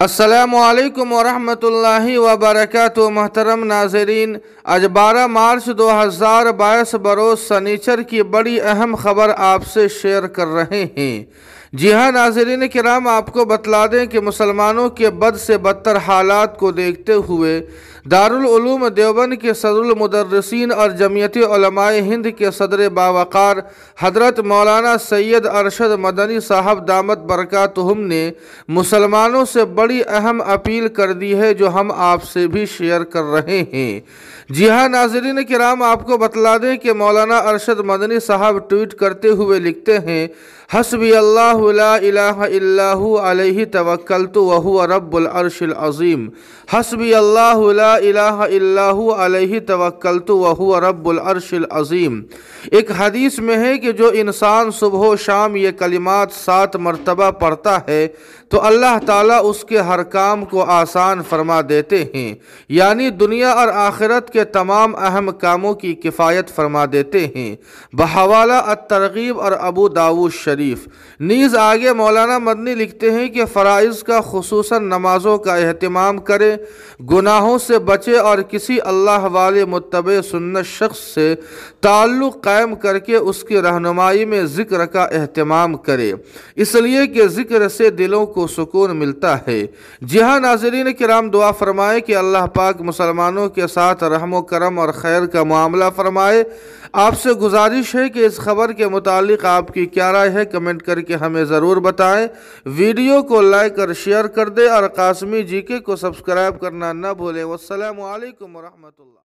अस्सलामुअलैकुम वरहमतुल्लाहि वबरकातुहू। महतरम नाज़रीन, आज 12 मार्च 2022 बरोज़ सनीचर की बड़ी अहम खबर आपसे शेयर कर रहे हैं। जी हाँ नाज़रीन किराम, आपको बतला दें कि मुसलमानों के बद से बदतर हालात को देखते हुए दारुल उलूम देवबंद के सदरुल मुदर्रिसीन और जमीयत उलमाए हिंद के सदर बावकार हज़रत मौलाना सैयद अरशद मदनी साहब दामत बरकातुहुम ने मुसलमानों से बड़ी अहम अपील कर दी है, जो हम आपसे भी शेयर कर रहे हैं। जी हाँ नाज़रीन किराम, आपको बतला दें कि मौलाना अरशद मदनी साहब ट्वीट करते हुए लिखते हैं, हस्बी अल्लाहु ला इलाहा इल्लाहु अलैहि तवक्कलतु व हुवा रब्बुल अर्शिल अज़ीम। हस्बी अल्लाहु ला इलाहा इल्लाहु अलैहि तवक्कलतु व हुवा रब्बुल अर्शिल अज़ीम। एक हदीस में है कि जो इंसान सुबह शाम ये कलिमात 7 मरतबा पढ़ता है तो अल्लाह ताला उसके हर काम को आसान फरमा देते हैं, यानी दुनिया और आखिरत के तमाम अहम कामों की किफ़ायत फरमा देते हैं। बहवाला अत-तरग़ीब और अबू दाऊद शरीफ। नीज़ आगे मौलाना मदनी लिखते हैं कि फ़राइज़ का खुसूसन नमाज़ों का एहतिमाम करे, गुनाहों से बचे और किसी अल्लाह वाले मुत्तबे सुन्नत शख्स से ताल्लुक़ कायम करके उसकी रहनुमाई में ज़िक्र का एहतिमाम करे, इसलिए कि ज़िक्र से दिलों को सुकून मिलता है। जी हाँ नाज़रीन किराम, दुआ फरमाए कि अल्लाह पाक मुसलमानों के साथ रहमो करम और खैर का मामला फरमाए। आपसे गुजारिश है कि इस खबर के मुतालिक आपकी क्या राय है, कमेंट करके हमें ज़रूर बताएं। वीडियो को लाइक और शेयर कर दें और कासमी जीके को सब्सक्राइब करना न भूलें। वस्सलामु अलैकुम वरहमतुल्लाह।